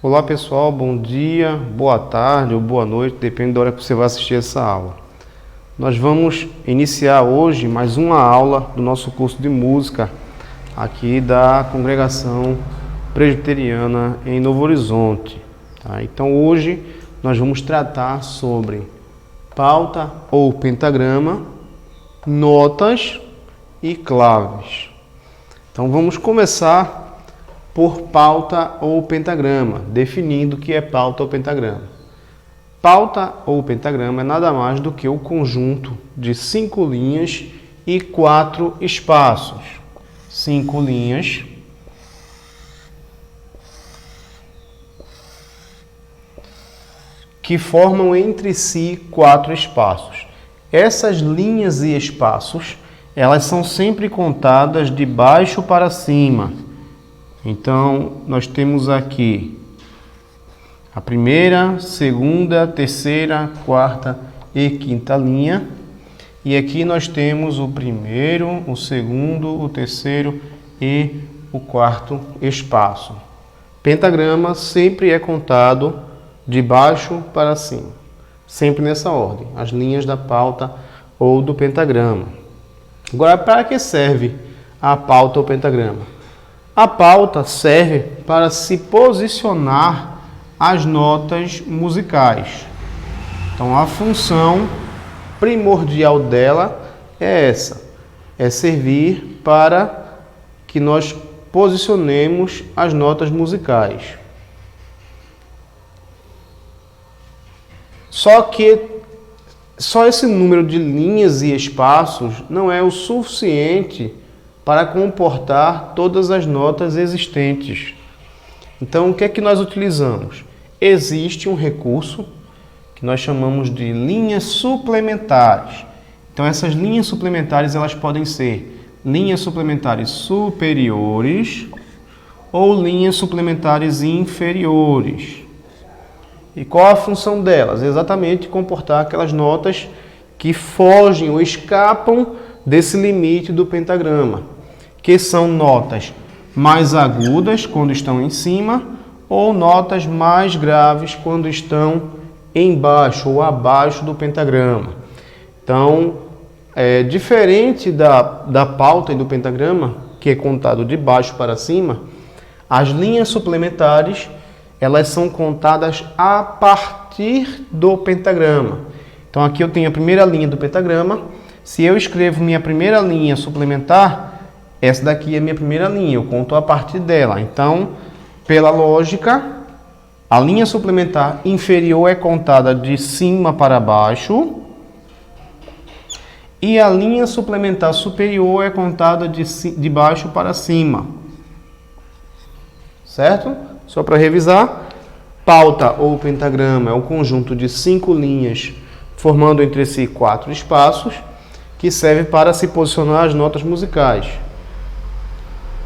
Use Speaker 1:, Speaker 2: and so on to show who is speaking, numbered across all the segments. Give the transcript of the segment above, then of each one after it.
Speaker 1: Olá pessoal, bom dia, boa tarde ou boa noite, depende da hora que você vai assistir essa aula. Nós vamos iniciar hoje mais uma aula do nosso curso de música aqui da Congregação Presbiteriana em Novo Horizonte. Tá? Então hoje nós vamos tratar sobre pauta ou pentagrama, notas e claves. Então vamos começar por pauta ou pentagrama, definindo o que é pauta ou pentagrama. Pauta ou pentagrama é nada mais do que o conjunto de 5 linhas e 4 espaços. 5 linhas que formam entre si 4 espaços. Essas linhas e espaços, elas são sempre contadas de baixo para cima. Então, nós temos aqui a primeira, segunda, terceira, quarta e quinta linha. E aqui nós temos o primeiro, o segundo, o terceiro e o quarto espaço. Pentagrama sempre é contado de baixo para cima. Sempre nessa ordem, as linhas da pauta ou do pentagrama. Agora, para que serve a pauta ou pentagrama? A pauta serve para se posicionar as notas musicais. Então, a função primordial dela é essa, é servir para que nós posicionemos as notas musicais. Só esse número de linhas e espaços não é o suficiente para comportar todas as notas existentes. Então, o que é que nós utilizamos? Existe um recurso que nós chamamos de linhas suplementares. Então, essas linhas suplementares, elas podem ser linhas suplementares superiores ou linhas suplementares inferiores. E qual a função delas? Exatamente comportar aquelas notas que fogem ou escapam desse limite do pentagrama, que são notas mais agudas quando estão em cima ou notas mais graves quando estão embaixo ou abaixo do pentagrama. Então, diferente da pauta e do pentagrama, que é contado de baixo para cima, as linhas suplementares, elas são contadas a partir do pentagrama. Então, aqui eu tenho a primeira linha do pentagrama. Se eu escrevo minha primeira linha suplementar, essa daqui é a minha primeira linha, eu conto a partir dela. Então, pela lógica, a linha suplementar inferior é contada de cima para baixo e a linha suplementar superior é contada de baixo para cima. Certo? Só para revisar, pauta ou pentagrama é um conjunto de 5 linhas formando entre si 4 espaços que serve para se posicionar as notas musicais.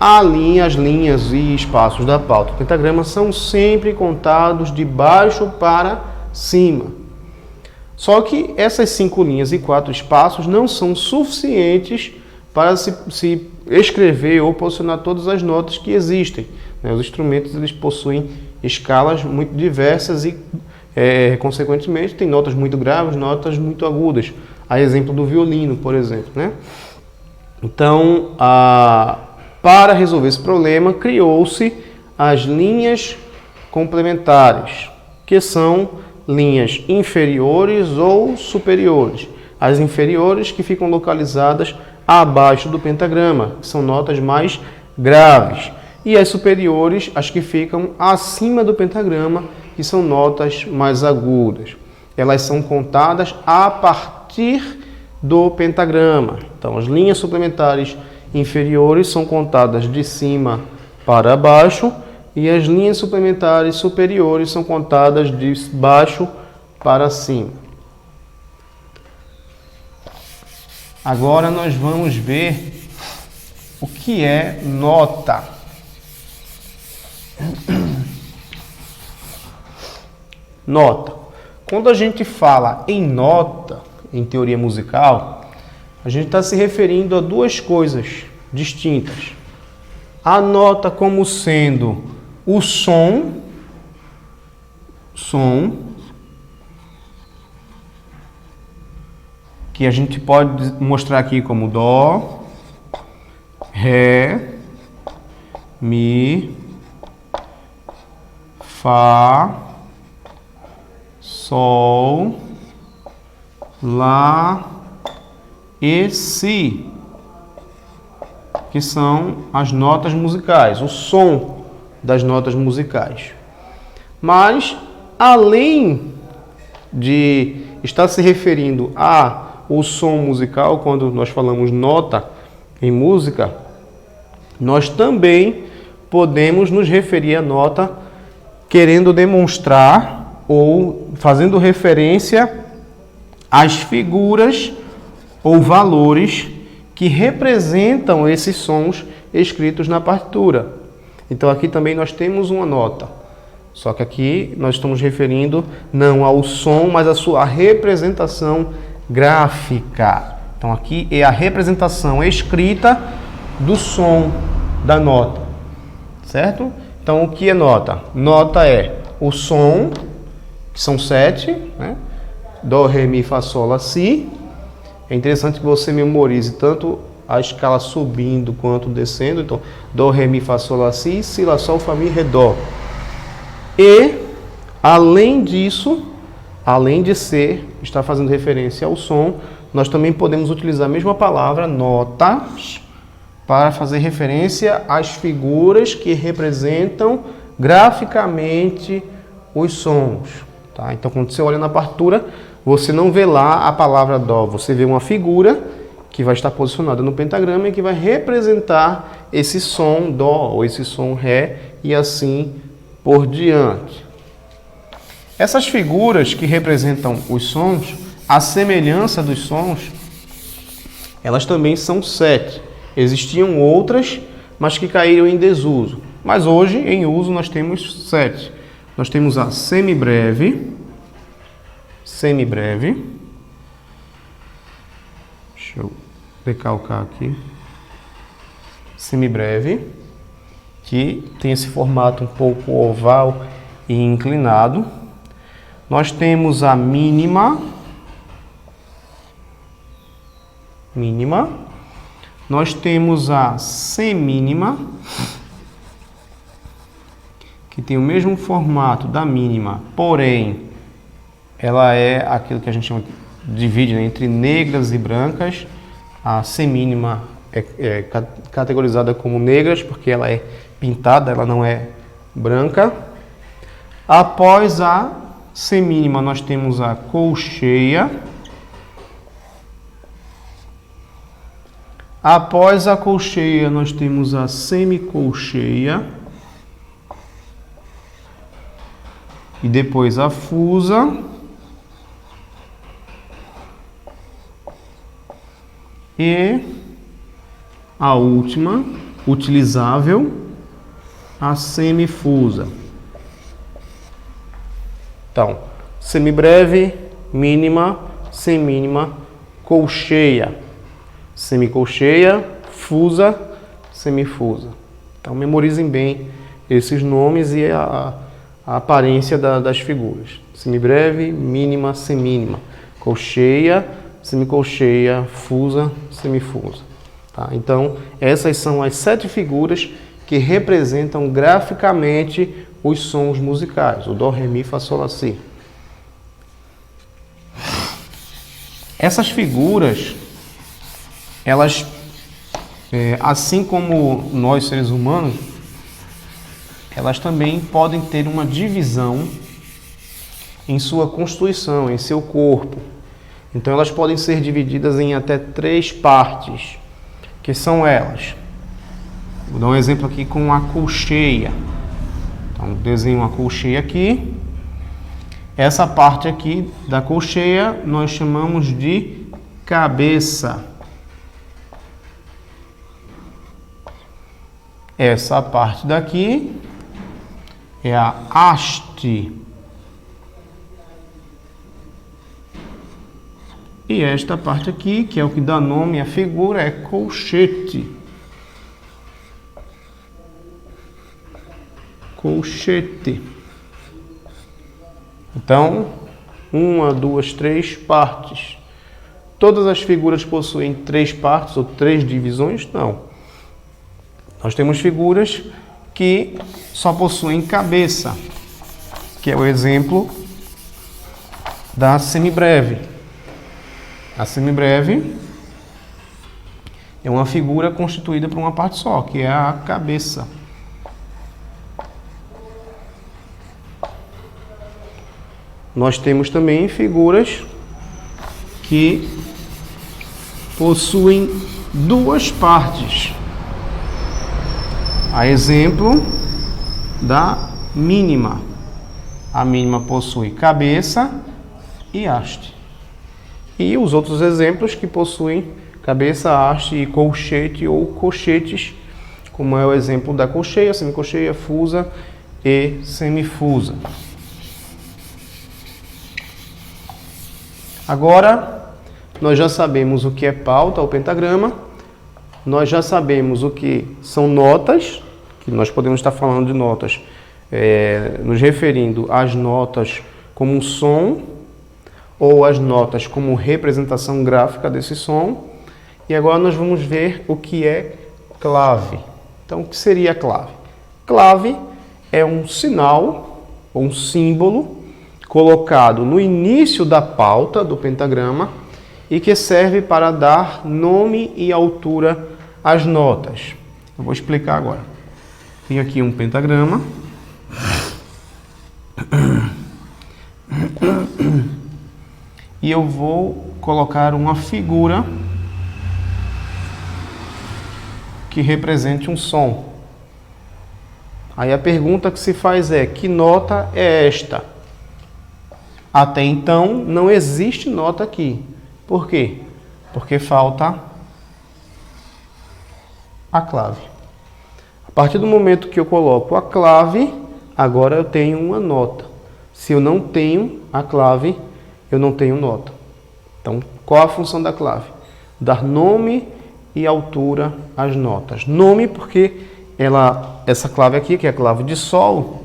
Speaker 1: As linhas e espaços da pauta do pentagrama são sempre contados de baixo para cima. Só que essas 5 linhas e 4 espaços não são suficientes para se escrever ou posicionar todas as notas que existem. Os instrumentos eles possuem escalas muito diversas e, consequentemente, tem notas muito graves, notas muito agudas. A exemplo do violino, por exemplo. Então, para resolver esse problema, criou-se as linhas complementares, que são linhas inferiores ou superiores. As inferiores que ficam localizadas abaixo do pentagrama, que são notas mais graves. E as superiores, as que ficam acima do pentagrama, que são notas mais agudas. Elas são contadas a partir do pentagrama. Então, as linhas suplementares inferiores são contadas de cima para baixo e as linhas suplementares superiores são contadas de baixo para cima. Agora nós vamos ver o que é nota. Nota. Quando a gente fala em nota, em teoria musical, a gente está se referindo a duas coisas distintas. A nota como sendo o som som que a gente pode mostrar aqui como Dó, Ré, Mi, Fá, Sol, Lá e Si, que são as notas musicais, o som das notas musicais. Mas, além de estar se referindo ao som musical, quando nós falamos nota em música, nós também podemos nos referir à nota querendo demonstrar ou fazendo referência às figuras ou valores que representam esses sons escritos na partitura. Então aqui também nós temos uma nota. Só que aqui nós estamos referindo não ao som, mas à sua representação gráfica. Então aqui é a representação escrita do som da nota, certo? Então o que é nota? Nota é o som, que são 7, né? Dó, Ré, Mi, Fá, Sol, Lá, Si. É interessante que você memorize tanto a escala subindo quanto descendo. Então, Dó, Ré, Mi, Fá, Sol, Lá, Si, Lá, Sol, Fá, Mi, Ré, Dó. E, além disso, além de estar fazendo referência ao som, nós também podemos utilizar a mesma palavra, notas, para fazer referência às figuras que representam graficamente os sons. Tá? Então, quando você olha na partitura, você não vê lá a palavra Dó, você vê uma figura que vai estar posicionada no pentagrama e que vai representar esse som Dó ou esse som Ré e assim por diante. Essas figuras que representam os sons, a semelhança dos sons, elas também são 7. Existiam outras, mas que caíram em desuso. Mas hoje, em uso, nós temos 7. Nós temos a semibreve, deixa eu decalcar aqui, semibreve, que tem esse formato um pouco oval e inclinado. Nós temos a mínima, nós temos a semínima, que tem o mesmo formato da mínima, porém ela é aquilo que a gente chama, divide, né, entre negras e brancas. A semínima é categorizada como negras porque ela é pintada, ela não é branca. Após a semínima nós temos a colcheia. Após a colcheia nós temos a semicolcheia. E depois a fusa. E a última, utilizável, a semifusa. Então, semibreve, mínima, semínima, colcheia, semicolcheia, fusa, semifusa. Então, memorizem bem esses nomes e a aparência das figuras. Semibreve, mínima, semínima, colcheia, semicolcheia, fusa, semifusa. Tá? Então, essas são as 7 figuras que representam graficamente os sons musicais, o Dó, Ré, Mi, Fá, Sol, Lá, Si. Essas figuras, elas, assim como nós seres humanos, elas também podem ter uma divisão em sua constituição, em seu corpo. Então elas podem ser divididas em até 3 partes, que são elas. Vou dar um exemplo aqui com a colcheia. Então desenho uma colcheia aqui. Essa parte aqui da colcheia nós chamamos de cabeça. Essa parte daqui é a haste. E esta parte aqui, que é o que dá nome à figura, é colchete. Colchete. Então, uma, duas, três partes. Todas as figuras possuem três partes ou três divisões? Não. Nós temos figuras que só possuem cabeça, que é o exemplo da semibreve. A semibreve é uma figura constituída por uma parte só, que é a cabeça. Nós temos também figuras que possuem duas partes. A exemplo da mínima. A mínima possui cabeça e haste. E os outros exemplos que possuem cabeça, haste e colchete ou colchetes, como é o exemplo da colcheia, semicolcheia, fusa e semifusa. Agora, nós já sabemos o que é pauta ou pentagrama, nós já sabemos o que são notas, que nós podemos estar falando de notas, nos referindo às notas como um som, ou as notas como representação gráfica desse som. E agora nós vamos ver o que é clave. Então, o que seria a clave? Clave é um sinal ou um símbolo colocado no início da pauta do pentagrama e que serve para dar nome e altura às notas. Eu vou explicar agora. Tem aqui um pentagrama. E eu vou colocar uma figura que represente um som. Aí a pergunta que se faz é: que nota é esta? Até então não existe nota aqui. Por quê? Porque falta a clave. A partir do momento que eu coloco a clave, agora eu tenho uma nota. Se eu não tenho a clave, eu não tenho nota. Então, qual a função da clave? Dar nome e altura às notas. Nome porque essa clave aqui, que é a clave de sol,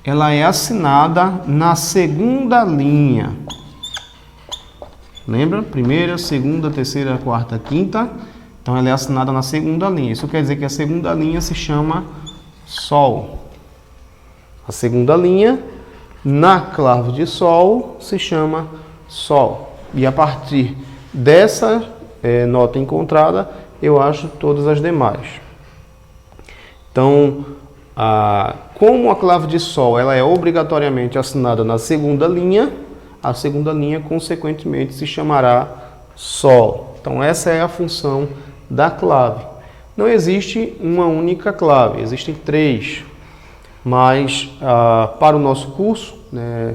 Speaker 1: ela é assinada na segunda linha. Lembra? Primeira, segunda, terceira, quarta, quinta. Então ela é assinada na segunda linha. Isso quer dizer que a segunda linha se chama sol. A segunda linha na clave de sol se chama sol. E a partir dessa nota encontrada, eu acho todas as demais. Então, como a clave de sol ela é obrigatoriamente assinada na segunda linha, a segunda linha consequentemente se chamará sol. Então essa é a função da clave. Não existe uma única clave, existem três, mas para o nosso curso, né,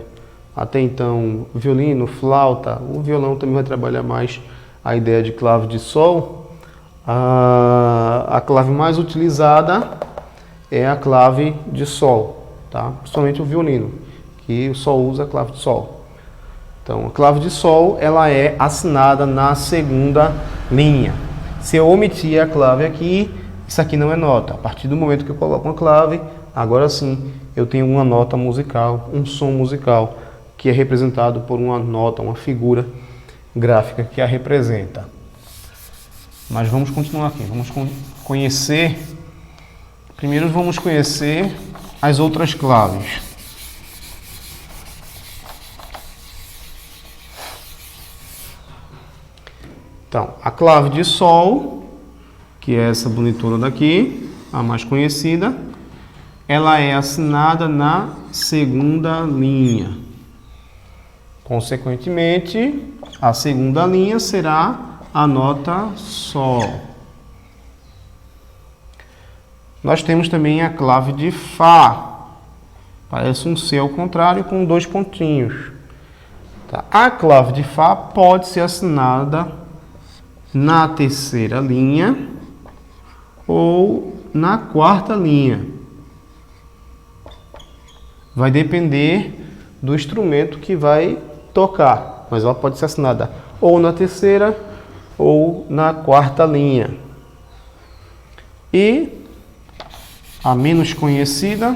Speaker 1: até então violino, flauta, o violão também vai trabalhar mais a ideia de clave de sol. A clave mais utilizada é a clave de sol, tá? Principalmente o violino, que só usa a clave de sol. Então, a clave de sol ela é assinada na segunda linha. Se eu omitir a clave aqui, isso aqui não é nota. A partir do momento que eu coloco uma clave, agora sim eu tenho uma nota musical, um som musical, que é representado por uma nota, uma figura gráfica que a representa. Mas vamos continuar aqui, vamos conhecer. Primeiro vamos conhecer as outras claves. Então, a clave de sol, que é essa bonitona daqui, a mais conhecida, ela é assinada na segunda linha. Consequentemente, a segunda linha será a nota sol. Nós temos também a clave de fá. Parece um C ao contrário com dois pontinhos. Tá? A clave de fá pode ser assinada na terceira linha ou na quarta linha. Vai depender do instrumento que vai tocar, mas ela pode ser assinada ou na terceira ou na quarta linha. E a menos conhecida,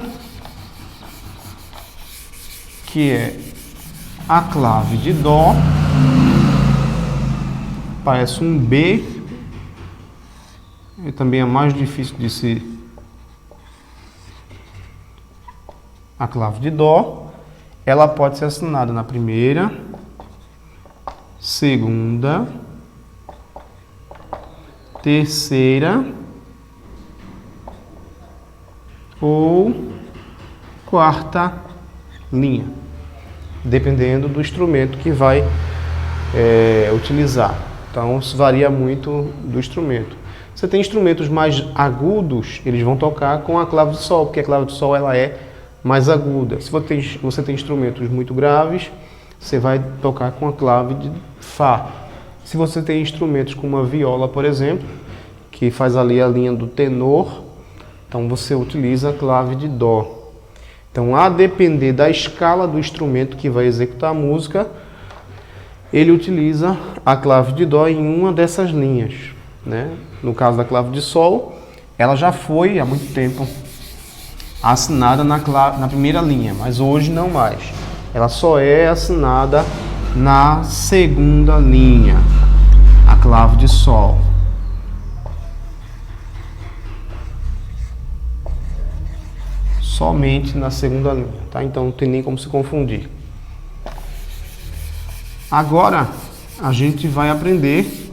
Speaker 1: que é a clave de Dó, parece um B, e também é mais difícil de se... A clave de Dó, ela pode ser assinada na primeira, segunda, terceira ou quarta linha, dependendo do instrumento que vai utilizar. Então, isso varia muito do instrumento. Você tem instrumentos mais agudos, eles vão tocar com a clave de Sol, porque a clave de Sol ela é mais aguda. Se você tem instrumentos muito graves, você vai tocar com a clave de Fá. Se você tem instrumentos como a viola, por exemplo, que faz ali a linha do tenor, então você utiliza a clave de Dó. Então, a depender da escala do instrumento que vai executar a música, ele utiliza a clave de Dó em uma dessas linhas, né? No caso da clave de Sol, ela já foi há muito tempo assinada na primeira linha, mas hoje não mais. Ela só é assinada na segunda linha, a clave de Sol. Somente na segunda linha, tá? Então não tem nem como se confundir. Agora a gente vai aprender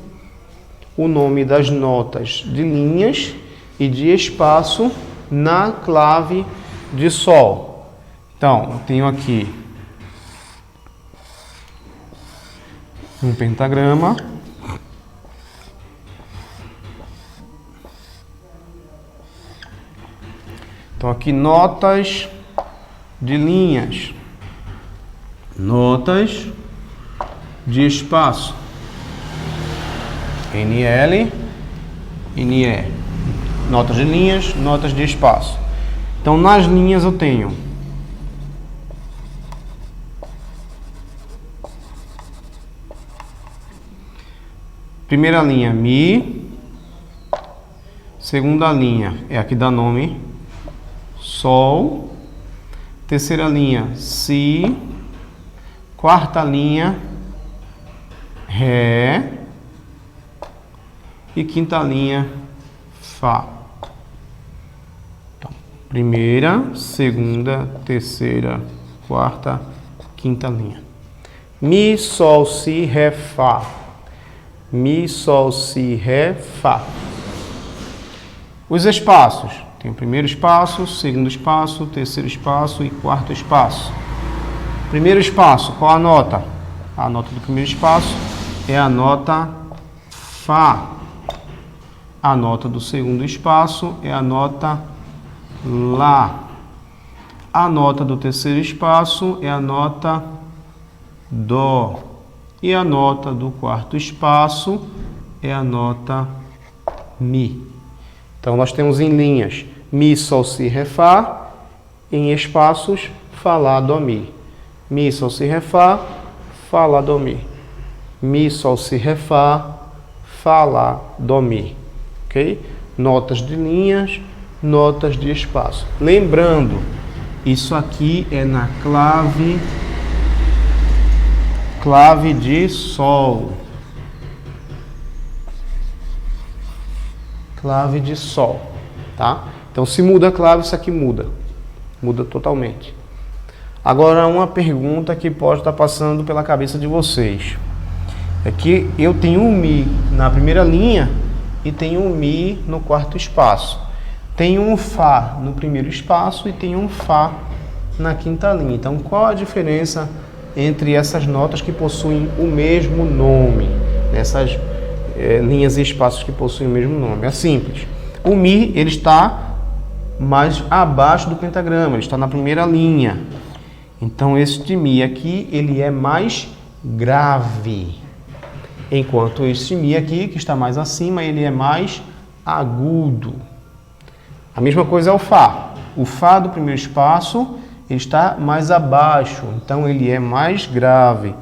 Speaker 1: o nome das notas de linhas e de espaço na clave de Sol. Então, eu tenho aqui um pentagrama. Então, aqui notas de linhas, notas de espaço, NL, NE, notas de linhas, notas de espaço. Então, nas linhas eu tenho primeira linha Mi, segunda linha é a que dá nome Sol, terceira linha Si, quarta linha Ré e quinta linha Fá. Então, primeira, segunda, terceira, quarta, quinta linha. Mi, Sol, Si, Ré, Fá. Mi, Sol, Si, Ré, Fá. Os espaços. Tem o primeiro espaço, segundo espaço, terceiro espaço e quarto espaço. Primeiro espaço, qual a nota? A nota do primeiro espaço é a nota Fá. A nota do segundo espaço é a nota Lá. A nota do terceiro espaço é a nota Dó. E a nota do quarto espaço é a nota Mi. Então, nós temos em linhas Mi, Sol, Si, Ré, Fá. Em espaços, Fá, Lá, Dó, Mi. Mi, Sol, Si, Ré, Fá, Fá, Lá, Dó, Mi. Mi, Sol, Si, Ré, Fá, Fá, Lá, Dó, Mi. Ok? Notas de linhas, notas de espaço. Lembrando, isso aqui é na clave de Sol. Clave de Sol, tá? Então, se muda a clave, isso aqui muda. Muda totalmente. Agora, uma pergunta que pode estar passando pela cabeça de vocês. É que eu tenho um Mi na primeira linha e tenho um Mi no quarto espaço. Tenho um Fá no primeiro espaço e tenho um Fá na quinta linha. Então, qual a diferença entre essas notas que possuem o mesmo nome? Essas linhas e espaços que possuem o mesmo nome. É simples. O Mi, ele está mais abaixo do pentagrama, ele está na primeira linha. Então, este Mi aqui, ele é mais grave. Enquanto este Mi aqui, que está mais acima, ele é mais agudo. A mesma coisa é o Fá. O Fá do primeiro espaço, ele está mais abaixo, então ele é mais grave.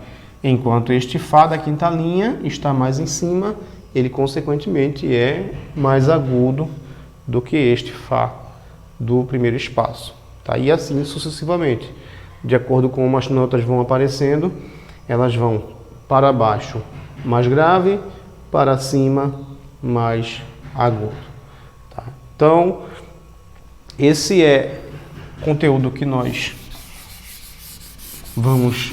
Speaker 1: Enquanto este Fá da quinta linha está mais em cima, ele consequentemente é mais agudo, do que este Fá do primeiro espaço. Tá? E assim sucessivamente. De acordo com como as notas vão aparecendo, elas vão para baixo mais grave, para cima mais agudo. Tá? Então, esse é o conteúdo que nós vamos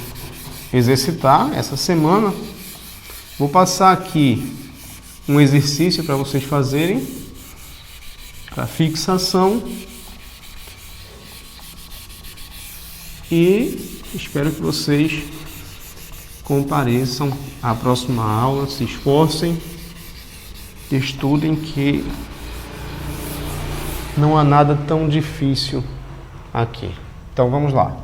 Speaker 1: exercitar essa semana. Vou passar aqui um exercício para vocês fazerem, para fixação, e espero que vocês compareçam à próxima aula, se esforcem, estudem, que não há nada tão difícil aqui. Então vamos lá.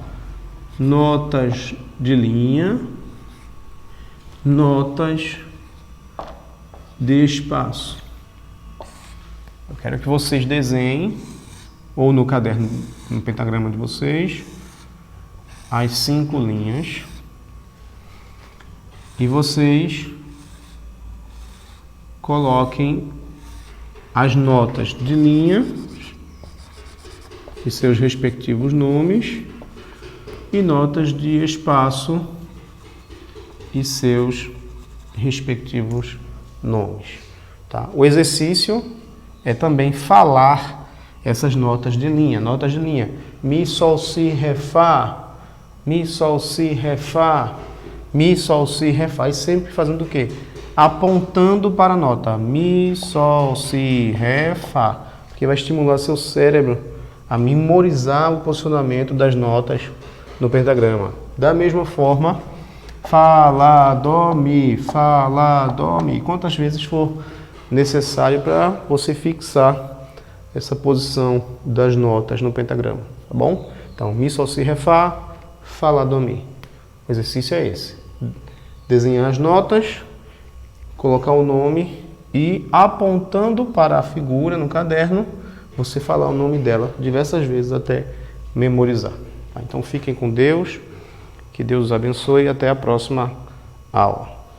Speaker 1: Notas de linha, notas de espaço. Eu quero que vocês desenhem, ou no caderno, no pentagrama de vocês, as 5 linhas. E vocês coloquem as notas de linha e seus respectivos nomes, e notas de espaço e seus respectivos nomes. Tá? O exercício é também falar essas notas de linha. Notas de linha: Mi, Sol, Si, Ré, Fá, Mi, Sol, Si, Ré, Fá, Mi, Sol, Si, Ré, Fá. E sempre fazendo o quê? Apontando para a nota Mi, Sol, Si, Ré, Fá. Porque vai estimular seu cérebro a memorizar o posicionamento das notas no pentagrama. Da mesma forma, Fá, Lá, Dó, Mi, Fá, Lá, Dó, Mi. Quantas vezes for necessário para você fixar essa posição das notas no pentagrama, tá bom? Então, Mi, Sol, Si, Ré, Fá, Fá, Lá, Dó, Mi. O exercício é esse. Desenhar as notas, colocar o nome e, apontando para a figura no caderno, você falar o nome dela diversas vezes até memorizar. Tá? Então fiquem com Deus, que Deus os abençoe e até a próxima aula.